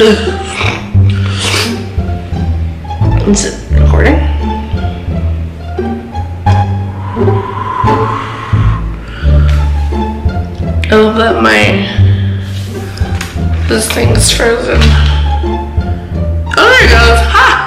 Is it recording? I love that this thing is frozen. Oh, there it goes. Ha!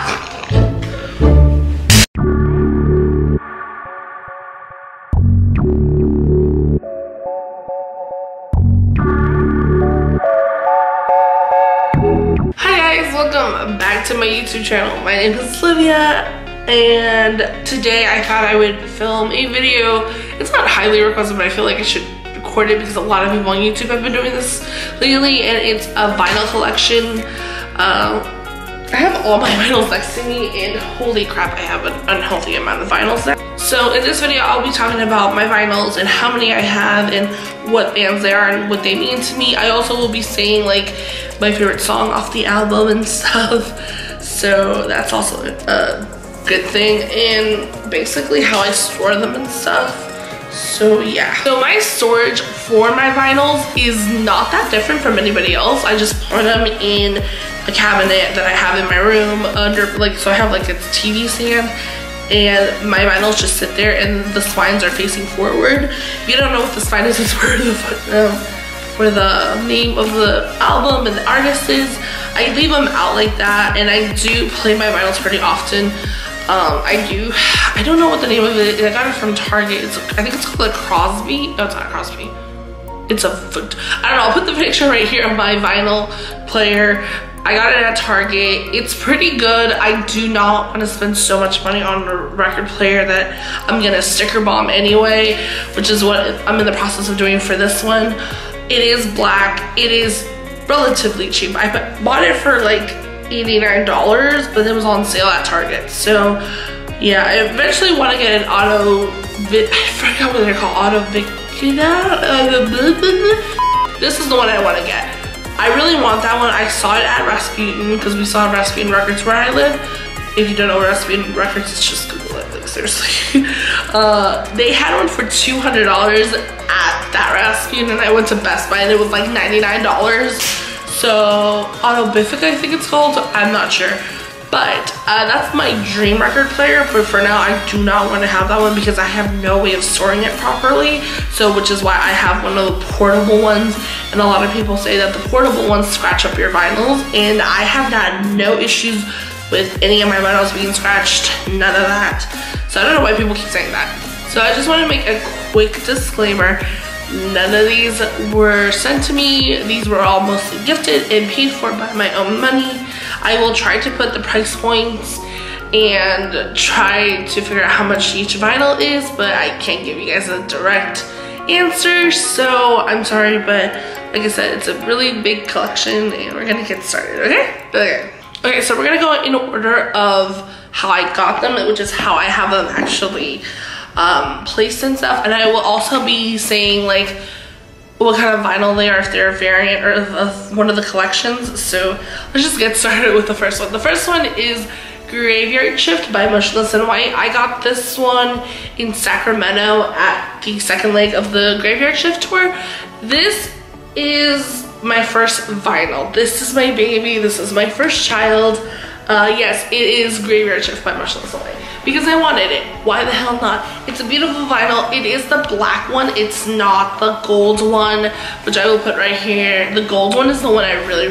Welcome back to my YouTube channel. My name is Olivia, and today I thought I would film a video. It's not highly requested, but I feel like I should record it because a lot of people on YouTube have been doing this lately, and it's a vinyl collection. I have all my vinyls next to me, and holy crap, I have an unhealthy amount of vinyls now. So in this video, I'll be talking about my vinyls and how many I have and what bands they are and what they mean to me. I also will be saying like my favorite song off the album and stuff. So that's also a good thing, and basically how I store them and stuff. So yeah. So my storage for my vinyls is not that different from anybody else. I just put them in a cabinet that I have in my room under, like, so I have like a TV stand, and my vinyls just sit there and the spines are facing forward. If you don't know what the spine is, it's where the name of the album and the artist is. I leave them out like that, and I do play my vinyls pretty often. I don't know what the name of it is. I got it from Target. I think it's called a Crosby. No, it's not a Crosby. It's a foot. I don't know. I'll put the picture right here of my vinyl player. I got it at Target. It's pretty good. I do not want to spend so much money on a record player that I'm gonna sticker bomb anyway, which is what I'm in the process of doing for this one. It is black. It is relatively cheap. I bought it for like $89, but it was on sale at Target. So yeah, I eventually want to get an I forgot what they're called, This is the one I want to get. I really want that one. I saw it at Rasputin because we saw Rasputin Records where I live. If you don't know where Rasputin Records is, just Google it, like seriously. They had one for $200 at that Rasputin, and I went to Best Buy and it was like $99. So Autobific, I think it's called. I'm not sure. But that's my dream record player, but for now I do not want to have that one because I have no way of storing it properly. So which is why I have one of the portable ones, and a lot of people say that the portable ones scratch up your vinyls, and I have had no issues with any of my vinyls being scratched, none of that. So I don't know why people keep saying that. So I just want to make a quick disclaimer. None of these were sent to me. These were all mostly gifted and paid for by my own money. I will try to put the price points and try to figure out how much each vinyl is, but I can't give you guys a direct answer, so I'm sorry, but like I said, it's a really big collection, and we're gonna get started, okay? Okay, so we're gonna go in order of how I got them, which is how I have them actually placed and stuff, and I will also be saying like what kind of vinyl they are, if they're a variant or of one of the collections. So let's just get started with the first one. The first one is Graveyard Shift by Motionless and White. I got this one in Sacramento at the second leg of the Graveyard Shift tour. This is my first vinyl. This is my baby. This is my first child. Yes, it is Graveyard Shift by Motionless and White because I wanted it. Why the hell not? It's a beautiful vinyl. It is the black one. It's not the gold one, which I will put right here. The gold one is the one I really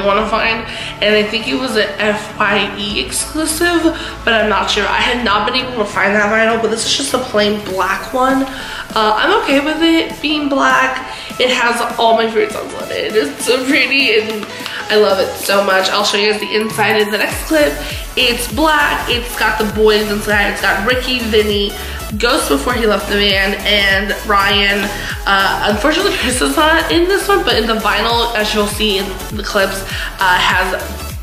want to find, and I think it was an FYE exclusive, but I'm not sure. I had not been able to find that vinyl, but this is just a plain black one. I'm okay with it being black. It has all my favorite songs on it. It's so pretty and I love it so much. I'll show you guys the inside in the next clip. It's black. It's got the boys inside. It's got Ricky, Vinny, Ghost before he left the band, and Ryan. Unfortunately, Chris is not in this one, but in the vinyl, as you'll see in the clips, has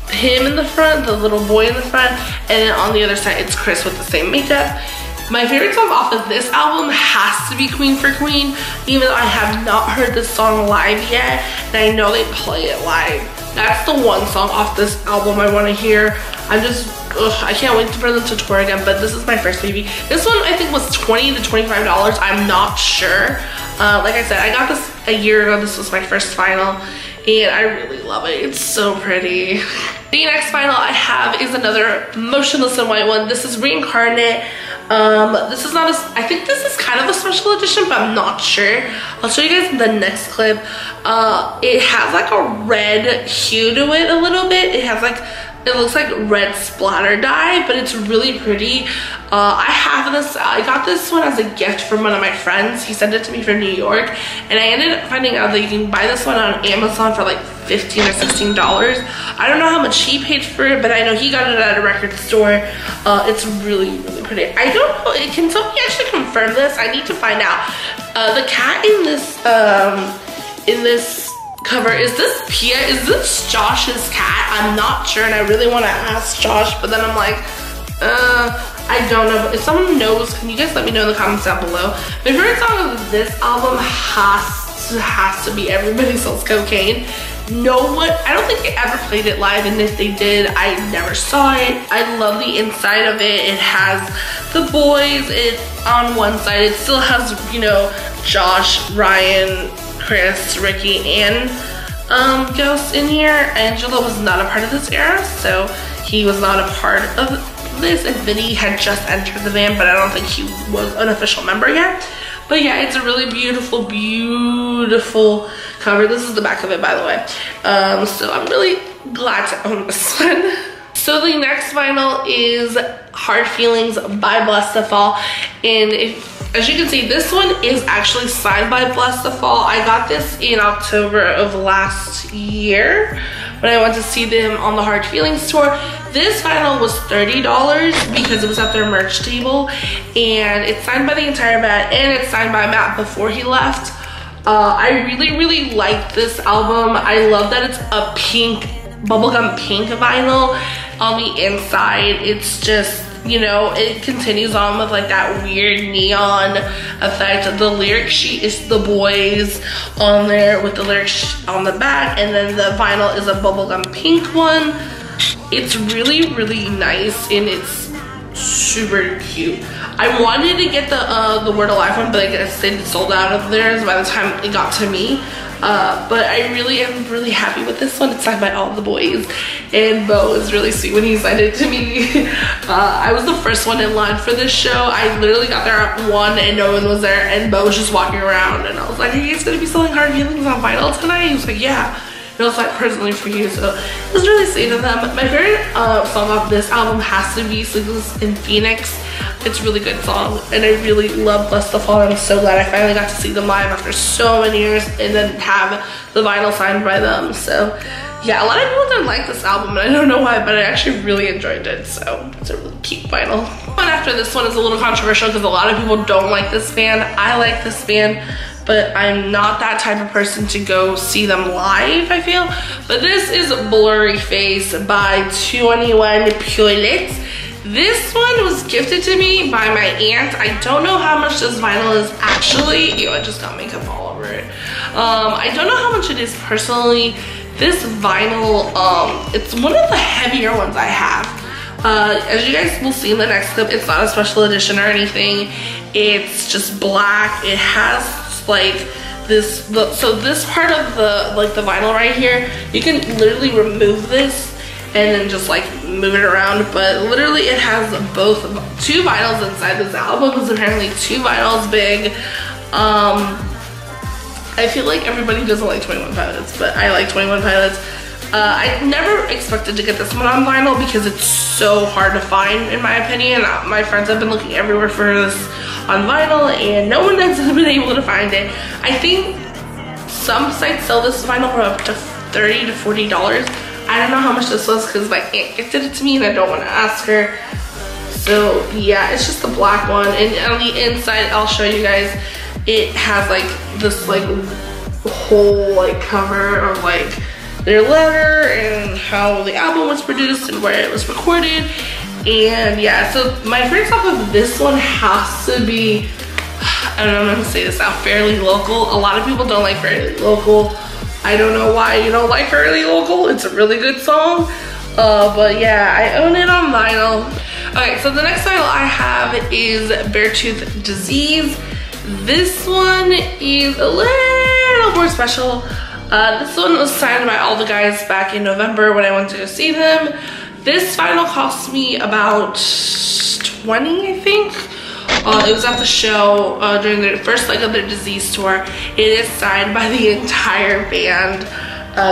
him in the front, the little boy in the front, and then on the other side, it's Chris with the same makeup. My favorite song off of this album has to be Queen for Queen, even though I have not heard this song live yet, and I know they play it live. That's the one song off this album I want to hear. I can't wait for them to tour again, but this is my first baby. This one I think was $20 to $25, I'm not sure. Like I said, I got this a year ago. This was my first vinyl, and I really love it. It's so pretty. The next vinyl I have is another Motionless and White one. This is Reincarnate. This is not a, I think this is kind of a special edition, but I'm not sure. I'll show you guys in the next clip. It has like a red hue to it a little bit. It has like, it looks like red splatter dye, but it's really pretty. I have this, I got this one as a gift from one of my friends. He sent it to me from New York, and I ended up finding out that you can buy this one on Amazon for like $15 or $16. I don't know how much he paid for it, but I know he got it at a record store. It's really, really pretty. I don't know, can somebody actually confirm this? I need to find out. The cat in this cover, is this Pia? Is this Josh's cat? I'm not sure, and I really want to ask Josh, but then I'm like, I don't know. But if someone knows, can you guys let me know in the comments down below? My favorite song of this album has to be Everybody Sells Cocaine. No one, I don't think they ever played it live, and if they did, I never saw it. I love the inside of it. It has the boys on one side. It still has, you know, Josh, Ryan, Chris, Ricky, and Ghost in here. Angelo was not a part of this era, so he was not a part of this, and Vinny had just entered the band, but I don't think he was an official member yet. But yeah, it's a really beautiful, beautiful cover. This is the back of it, by the way. So I'm really glad to own this one. So the next vinyl is Hard Feelings by Blessed to Fall, and as you can see, this one is actually signed by Blessed to Fall. I got this in October of last year when I went to see them on the Hard Feelings tour. This vinyl was $30 because it was at their merch table, and it's signed by the entire band, and it's signed by Matt before he left. I really, really like this album. I love that it's a pink, bubblegum pink vinyl. On the inside, it's just, you know, it continues on with like that weird neon effect. The lyric sheet is the boys on there with the lyrics on the back, and then the vinyl is a bubblegum pink one. It's really, really nice, and it's super cute. I wanted to get the Word Alive one, but I guess they sold out of theirs by the time it got to me. But I really am really happy with this one. It's signed by all the boys, and Bo is really sweet when he signed it to me. I was the first one in line for this show. I literally got there at 1 and no one was there, and Bo was just walking around, and I was like, hey, it's gonna be selling Hard Feelings on vinyl tonight? He was like, yeah. And I was like, personally for you, so it was really sweet of them. My favorite song off this album has to be Sleepless in Phoenix. It's a really good song, and I really love Blessed to Fall. I'm so glad I finally got to see them live after so many years, and then have the vinyl signed by them. So yeah, a lot of people didn't like this album, and I don't know why, but I actually really enjoyed it. So it's a really cute vinyl. One after this one is a little controversial because a lot of people don't like this band. I like this band, but I'm not that type of person to go see them live, I feel. But this is Blurry Face by 2NE1 Purelets. This one was gifted to me by my aunt. I don't know how much this vinyl is actually. Ew, I just got makeup all over it. I don't know how much it is personally. This vinyl, it's one of the heavier ones I have. As you guys will see in the next clip, it's not a special edition or anything. It's just black. It has like this, so this part of the vinyl right here, you can literally remove this and then just like move it around, but literally it has both, 2 vinyls inside this album. It's apparently 2 vinyls big. I feel like everybody doesn't like 21 Pilots, but I like 21 Pilots. I never expected to get this one on vinyl because it's so hard to find, in my opinion. My friends have been looking everywhere for this on vinyl, and no one has been able to find it. I think some sites sell this vinyl for up to $30 to $40. I don't know how much this was because my aunt gifted it to me, and I don't want to ask her. So yeah, it's just the black one, and on the inside, I'll show you guys, it has like this like whole like cover of like their letter and how the album was produced and where it was recorded. And yeah, so my favorite song of this one has to be, I don't know, I'm gonna say this out, Fairly Local. A lot of people don't like Fairly Local. I don't know why you don't like Fairly Local. It's a really good song. But yeah, I own it on vinyl. Okay, so the next vinyl I have is Beartooth Disease. This one is a little more special. This one was signed by all the guys back in November when I went to go see them. This vinyl cost me about $20, I think. It was at the show during their first leg of their Disease tour. It is signed by the entire band.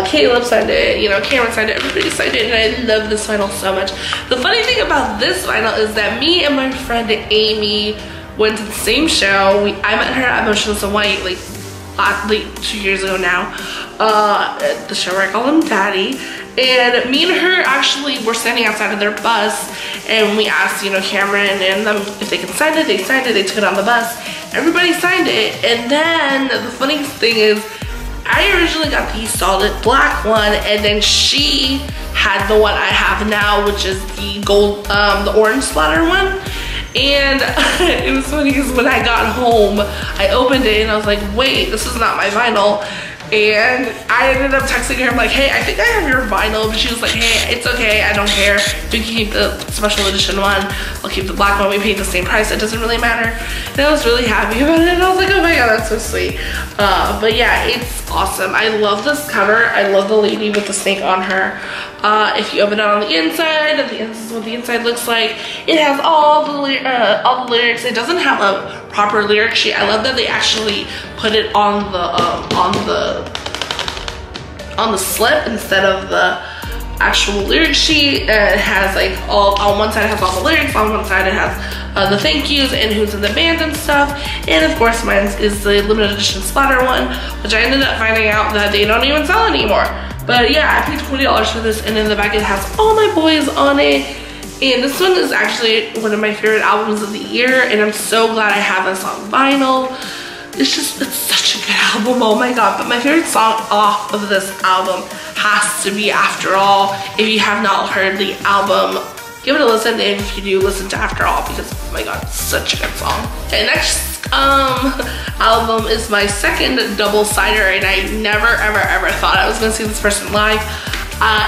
Caleb signed it, you know, Cameron signed it, everybody signed it, and I love this vinyl so much. The funny thing about this vinyl is that me and my friend Amy went to the same show. I met her at Motionless like 2 years ago now, at the show where I call him Daddy. And me and her actually were standing outside of their bus, and we asked, you know, Cameron and them if they could sign it. They signed it, they took it on the bus. Everybody signed it. And then the funniest thing is, I originally got the solid black one, and then she had the one I have now, which is the gold, the orange splatter one. And it was funny because when I got home, I opened it and I was like, wait, this is not my vinyl. And I ended up texting her, I'm like, hey, I think I have your vinyl. But she was like, hey, it's okay, I don't care. You can keep the special edition one. I'll keep the black one. We paid the same price. It doesn't really matter. And I was really happy about it. And I was like, oh my god, that's so sweet. But yeah, it's awesome. I love this cover. I love the lady with the snake on her. If you open it on the inside, this is what the inside looks like. It has all the lyrics. It doesn't have a proper lyric sheet. I love that they actually put it on the slip instead of the actual lyric sheet. It has like on one side it has all the lyrics, on one side it has the thank yous and who's in the band and stuff. And of course mine is the limited edition splatter one, which I ended up finding out that they don't even sell anymore. But yeah, I paid $20 for this, and in the back it has all my boys on it. And this one is actually one of my favorite albums of the year, and I'm so glad I have this on vinyl. It's such a good album, oh my god. But my favorite song off of this album has to be After All. If you have not heard the album, give it a listen, and if you do, listen to After All, because oh my god, it's such a good song. Okay, next album is my second double-sider, and I never ever thought I was gonna see this person live.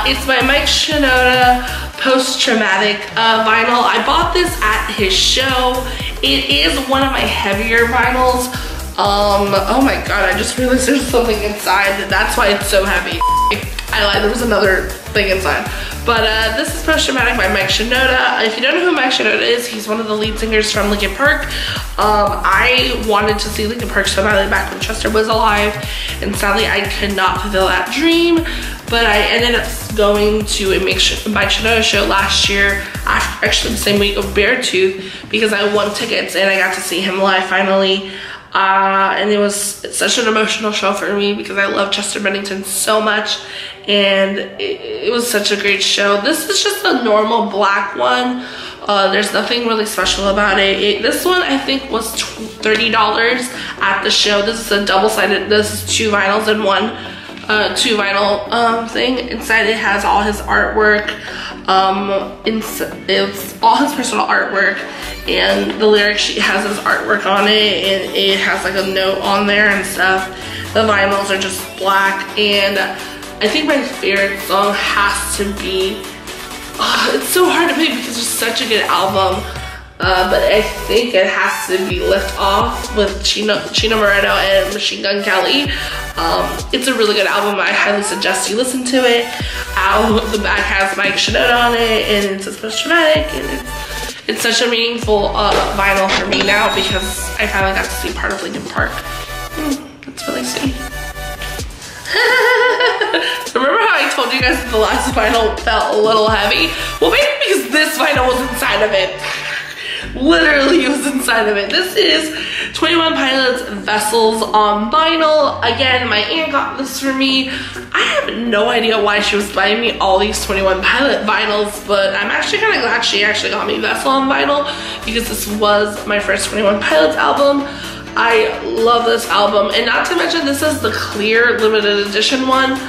It's my Mike Shinoda Post-Traumatic vinyl. I bought this at his show. It is one of my heavier vinyls. Oh my god, I just realized there's something inside. That's why it's so heavy. I lied, there was another thing inside. But this is Post-Traumatic by Mike Shinoda. If you don't know who Mike Shinoda is, he's one of the lead singers from Linkin Park. I wanted to see Linkin Park so badly back when Chester was alive, and sadly I could not fulfill that dream. But I ended up going to a Mike Shinoda show last year, actually the same week of Beartooth, because I won tickets and I got to see him live finally. And it was such an emotional show for me because I love Chester Bennington so much, and it was such a great show. This is just a normal black one. There's nothing really special about it. This one I think was $30 at the show. This is a double-sided, this is two vinyls in one. Two vinyl thing. Inside it has all his artwork. It's all his personal artwork, and the lyric sheet has his artwork on it, and it has like a note on there and stuff. The vinyls are just black, and I think my favorite song has to be, it's so hard to pick because it's such a good album, but I think it has to be Lift Off with Chino Moreno and Machine Gun Kelly. It's a really good album. I highly suggest you listen to it. The back has Mike Shinoda on it, and it says Post-Traumatic, and it's such a meaningful vinyl for me now because I finally got to see part of Linkin Park. That's really sweet. Remember how I told you guys that the last vinyl felt a little heavy? Well, maybe because this vinyl was inside of it. Literally was inside of it. This is 21 Pilots Vessels on vinyl. Again, my aunt got this for me. I have no idea why she was buying me all these 21 Pilot vinyls, but I'm actually kind of glad she actually got me Vessel on vinyl because this was my first 21 Pilots album. I love this album, and not to mention this is the clear limited edition one.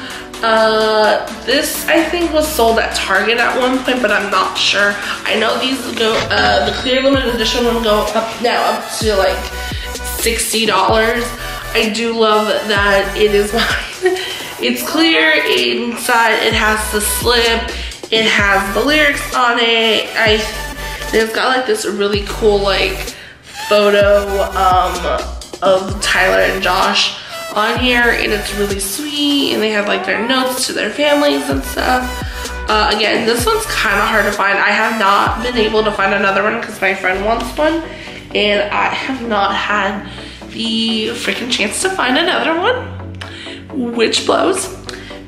This I think was sold at Target at one point, but I'm not sure. I know these go, the clear limited edition one go up now up to like $60. I do love that it is mine. It's clear inside, it has the slip, it has the lyrics on it. It's got like this really cool like photo of Tyler and Josh on here, and it's really sweet, and they have like their notes to their families and stuff. Again, this one's kind of hard to find. I have not been able to find another one because my friend wants one, and I have not had the freaking chance to find another one, which blows.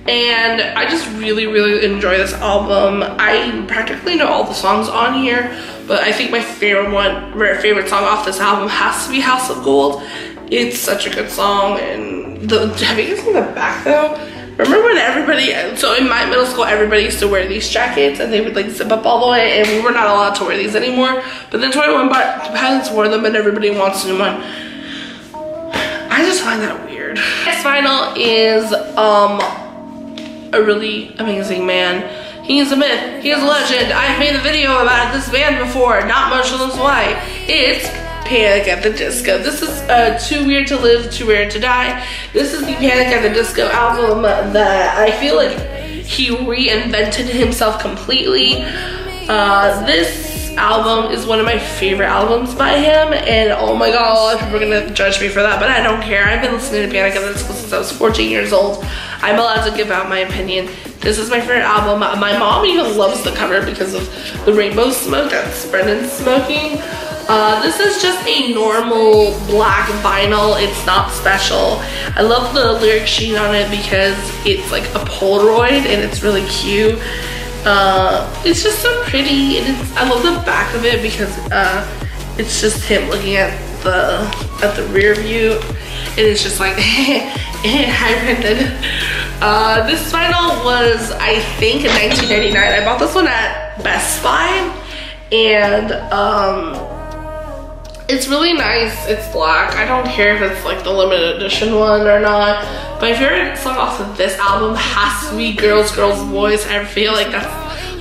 And I just really, really enjoy this album. I practically know all the songs on here, but I think my favorite song off this album has to be House of Gold. It's such a good song. And have you guys seen the back though? Remember when everybody, so in my middle school, everybody used to wear these jackets and they would like zip up all the way, and we were not allowed to wear these anymore. But then 21 Pilots wore them and everybody wants to one. I just find that weird. Next vinyl is a really amazing man. He's a myth, he's a legend. I've made a video about this band before, not Motionless Y. It's Panic at the Disco. This is Too Weird to Live, Too Weird to Die. This is the Panic at the Disco album that I feel like he reinvented himself completely. This album is one of my favorite albums by him, and oh my god, a lot of people are gonna judge me for that, but I don't care. I've been listening to Panic at the Disco since I was 14 years old. I'm allowed to give out my opinion. This is my favorite album. My mom even loves the cover because of the rainbow smoke that's Brendan's smoking. This is just a normal black vinyl. It's not special. I love the lyric sheet on it because it's like a Polaroid and it's really cute. It's just so pretty, and I love the back of it because it's just him looking at the rear view, and it's just like hi Brendan. This vinyl was, I think, in 1999. I bought this one at Best Buy, and it's really nice. It's black. I don't care if it's like the limited edition one or not. My favorite song off of this album has to be Girls, Girls, Boys. I feel like that's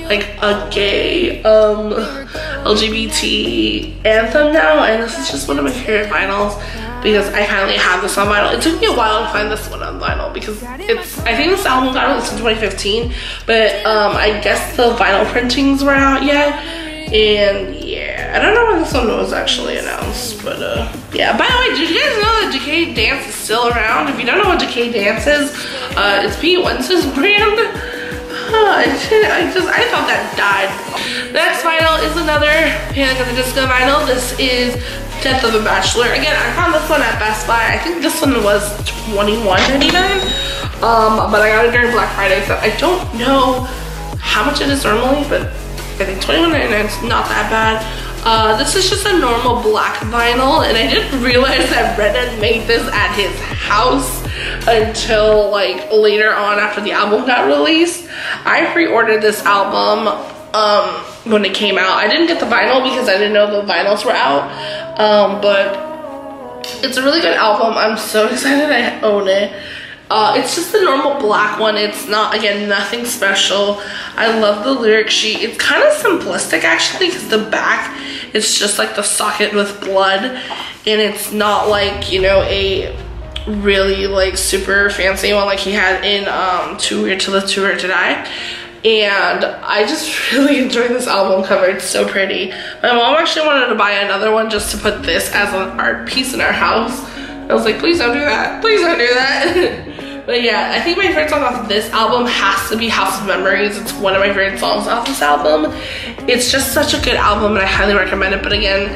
like a gay LGBT anthem now, and this is just one of my favorite vinyls because I finally have this on vinyl. It took me a while to find this one on vinyl because I think this album got released in 2015, but I guess the vinyl printings were out yet. And yeah, I don't know when this one was actually announced, but yeah. By the way, did you guys know that Decay Dance is still around? If you don't know what Decay Dance is, it's Pt.1's brand. I thought that died. Next vinyl is another Panic at the Disco vinyl. This is Death of a Bachelor. Again, I found this one at Best Buy. I think this one was $21.99, but I got it during Black Friday, so I don't know how much it is normally, but I think $21.99 is not that bad. This is just a normal black vinyl, and I didn't realize that Brendan made this at his house until like later on after the album got released. I pre-ordered this album when it came out. I didn't get the vinyl because I didn't know the vinyls were out, but it's a really good album. I'm so excited I own it. It's just the normal black one. It's not, again, nothing special. I love the lyric sheet. It's kind of simplistic actually because the back, it's just like the socket with blood, and it's not like, you know, a really like super fancy one like he had in Too Weird to Live, Too Weird to Die. And I just really enjoy this album cover. It's so pretty. My mom actually wanted to buy another one just to put this as an art piece in our house. I was like, please don't do that. Please don't do that. But yeah, I think my favorite song off this album has to be House of Memories. It's one of my favorite songs off this album. It's just such a good album, and I highly recommend it. But again,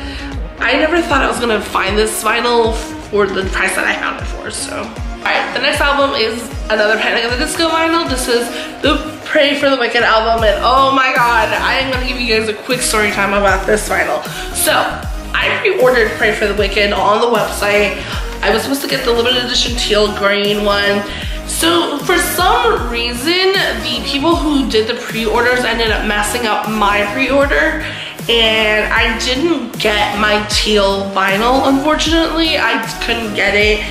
I never thought I was gonna find this vinyl for the price that I found it for, so. Alright, the next album is another Panic at the Disco vinyl. This is the Pray for the Wicked album, and oh my god, I am gonna give you guys a quick story time about this vinyl. So, I pre-ordered Pray for the Wicked on the website. I was supposed to get the limited edition teal green one. So for some reason, the people who did the pre-orders ended up messing up my pre-order, and I didn't get my teal vinyl, unfortunately. I couldn't get it.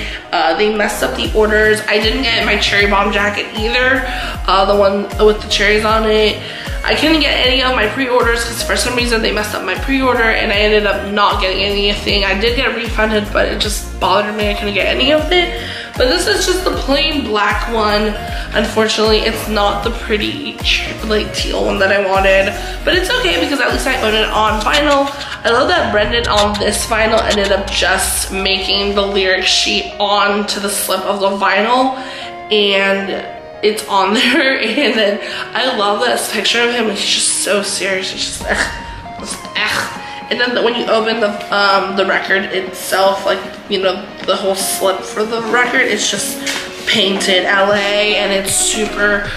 They messed up the orders. I didn't get my Cherry Bomb jacket either, the one with the cherries on it. I couldn't get any of my pre-orders because for some reason they messed up my pre-order, and I ended up not getting anything. I did get refunded, but it just bothered me. I couldn't get any of it. But this is just the plain black one. Unfortunately, it's not the pretty like teal one that I wanted, but it's okay because at least I own it on vinyl. I love that Brendan on this vinyl ended up just making the lyric sheet onto the slip of the vinyl, and it's on there. And then I love this picture of him, he's just so serious. He's just and then when you open the record itself, like, you know, the whole slip for the record, it's just painted LA, and it's super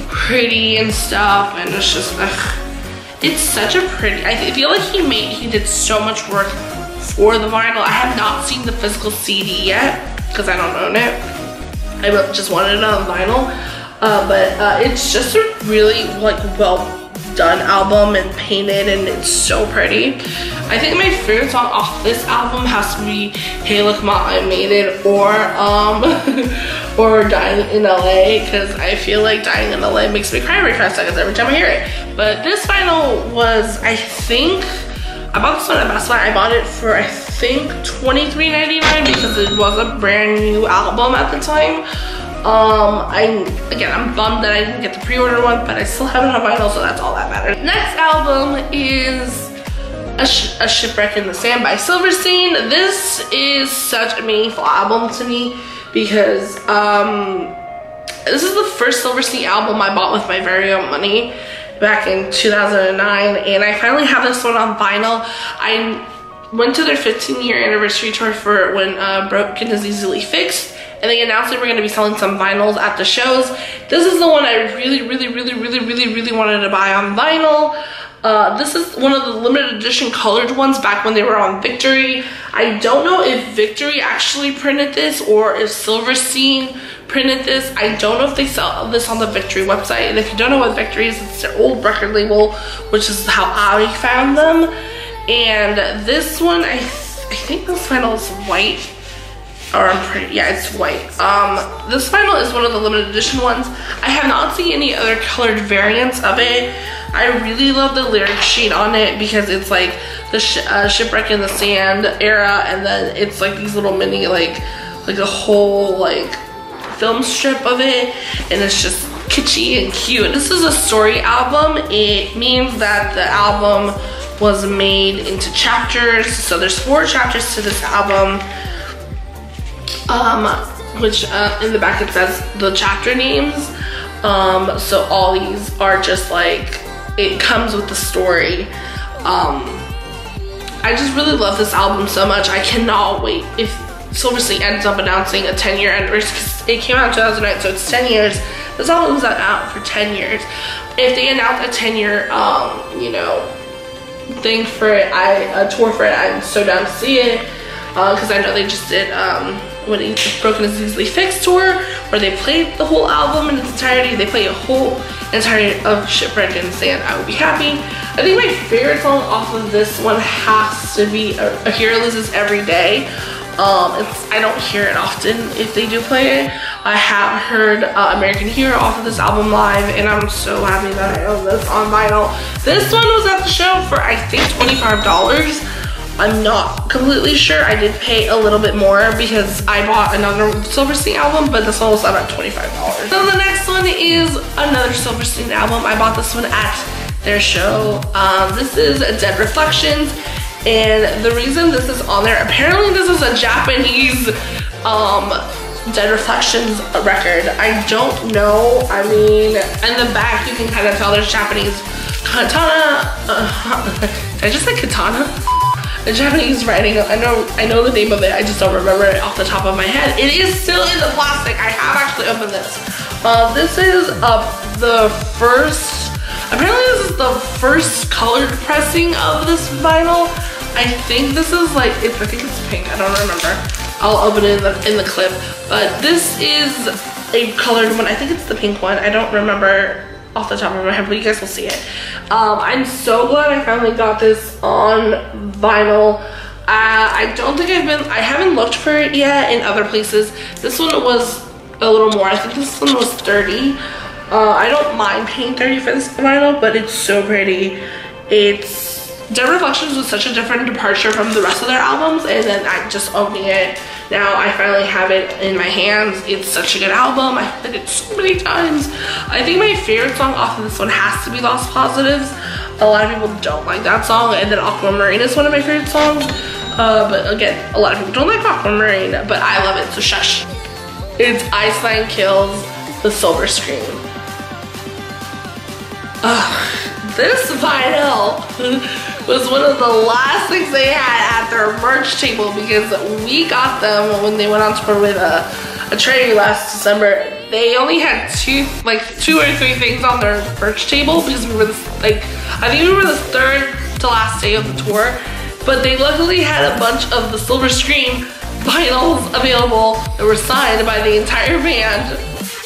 pretty and stuff, and it's just it's such a pretty, I feel like he did so much work for the vinyl. I have not seen the physical CD yet because I don't own it. I just wanted it on vinyl, but it's just a really like well done album and painted, and it's so pretty. I think my favorite song off this album has to be Hey Look Ma, I Made It, or Dying in LA, because I feel like Dying in LA makes me cry every 5 seconds every time I hear it. But this vinyl was, I think, I bought this one at Best Buy. I bought it for, I think, $23.99 because it was a brand new album at the time. I'm bummed that I didn't get the pre-order one, but I still have it on vinyl, so that's all that matters. Next album is A Shipwreck in the Sand by Silverstein. This is such a meaningful album to me because this is the first Silverstein album I bought with my very own money back in 2009, and I finally have this one on vinyl. I went to their 15-year anniversary tour for when Broken is Easily Fixed, and they announced they were going to be selling some vinyls at the shows. This is the one I really wanted to buy on vinyl. This is one of the limited edition colored ones back when they were on Victory. I don't know if Victory actually printed this or if Silverstein printed this. I don't know if they sell this on the Victory website. And if you don't know what Victory is, it's their old record label, which is how I found them. And this one, I think this vinyl is white. Or it's white. This vinyl is one of the limited edition ones. I have not seen any other colored variants of it. I really love the lyric sheet on it because it's like the Shipwreck in the Sand era, and then it's like these little mini like a whole like film strip of it, and it's just kitschy and cute. This is a story album. It means that the album was made into chapters. So there's 4 chapters to this album. Which in the back it says the chapter names. So all these are just like, it comes with the story. I just really love this album so much. I cannot wait if Silverstein ends up announcing a 10-year anniversary, because it came out in 2009, so it's 10 years. This album's been out for 10 years. If they announce a 10-year, you know, thing for it, a tour for it, I'm so down to see it. Because I know they just did when Broken is Easily Fixed tour, where they played the whole album in its entirety. They played a whole entirety of Shipwreck in the Sand. I would be happy. I think my favorite song off of this one has to be A Hero Loses Every Day. I don't hear it often if they do play it. I have heard American Hero off of this album live, and I'm so happy that I own this on vinyl. This one was at the show for, I think, $25. I'm not completely sure. I did pay a little bit more because I bought another Silverstein album, but this one was about $25. So the next one is another Silverstein album. I bought this one at their show. This is Dead Reflections, and the reason this is on there, apparently this is a Japanese Dead Reflections record. I don't know. I mean, in the back you can kind of tell there's Japanese katana. Did I just say katana? The Japanese writing. I know the name of it, I just don't remember it off the top of my head. It is still in the plastic. I have actually opened this. This is the first, apparently this is the first colored pressing of this vinyl. I think this is like, I think it's pink, I don't remember. I'll open it in the clip. But this is a colored one. I think it's the pink one. I don't remember off the top of my head, but you guys will see it. I'm so glad I finally got this on vinyl. I haven't looked for it yet in other places. This one was a little more. I think this one was $30. I don't mind paying $30 for this vinyl, but it's so pretty. Dead Reflections was such a different departure from the rest of their albums, and then I'm just owning it now I finally have it in my hands. It's such a good album. I've played it so many times. I think my favorite song off of this one has to be Lost Positives. A lot of people don't like that song, and then Aquamarine is one of my favorite songs. But again, a lot of people don't like Aquamarine, but I love it, so shush. It's Iceland Kills the Silver Screen. This vinyl was one of the last things they had at their merch table, because we got them when they went on tour with a Treasury last December. They only had two or three things on their merch table, because we were I think we were the third to last day of the tour. But they luckily had a bunch of the Silver Screen vinyls available that were signed by the entire band,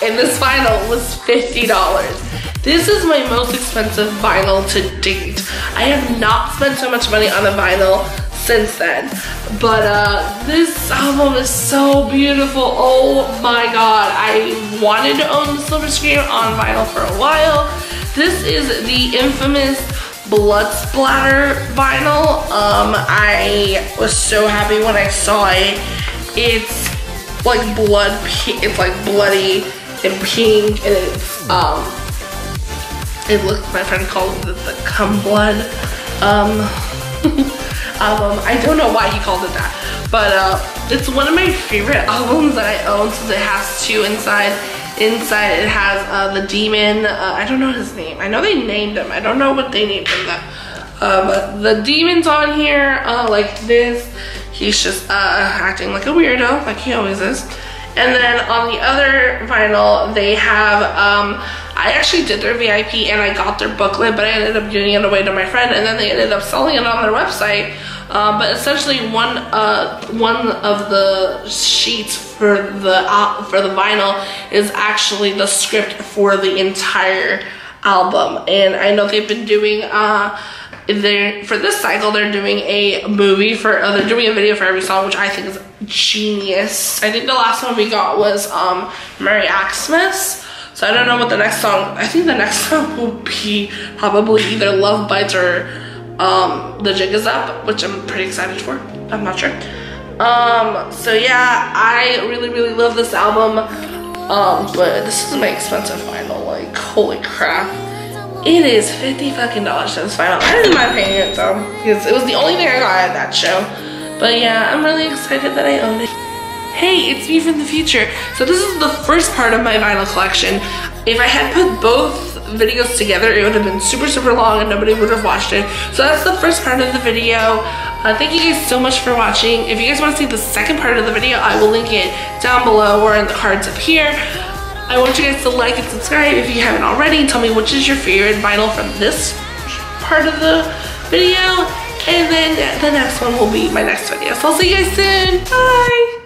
and this vinyl was $50. This is my most expensive vinyl to date. I have not spent so much money on a vinyl since then, but this album is so beautiful. Oh my god, I wanted to own the Silver Screen on vinyl for a while. This is the infamous Blood Splatter vinyl. I was so happy when I saw it. It's like it's like bloody and pink, and it's it looks, my friend called it the cum blood album. I don't know why he called it that, but it's one of my favorite albums that I own, since it has two inside. Inside it has the demon, I don't know his name. I know they named him. I don't know what they named him though. But the demon's on here like this. He's just acting like a weirdo, like he always is. And then on the other vinyl, they have, I actually did their VIP and I got their booklet, but I ended up giving it away to my friend, and then they ended up selling it on their website. But essentially one of the sheets for the vinyl is actually the script for the entire album. And I know they've been doing for this cycle, they're doing a movie they're doing a video for every song, which I think is genius. I think the last one we got was Merry Xmas. So I don't know what the next song, I think the next song will be probably either Love Bites or The Jig Is Up, which I'm pretty excited for. I'm not sure. So yeah, I really love this album. But this is my expensive vinyl, like holy crap. It is $50 fucking for this vinyl. I didn't mind paying it though, because it was the only thing I got at that show. But yeah, I'm really excited that I own it. Hey, it's me from the future. So this is the first part of my vinyl collection. If I had put both videos together, it would have been super long and nobody would have watched it. So that's the first part of the video. Thank you guys so much for watching. If you guys want to see the second part of the video, I will link it down below or in the cards up here. I want you guys to like and subscribe if you haven't already. Tell me which is your favorite vinyl from this part of the video. And then the next one will be my next video. So I'll see you guys soon. Bye!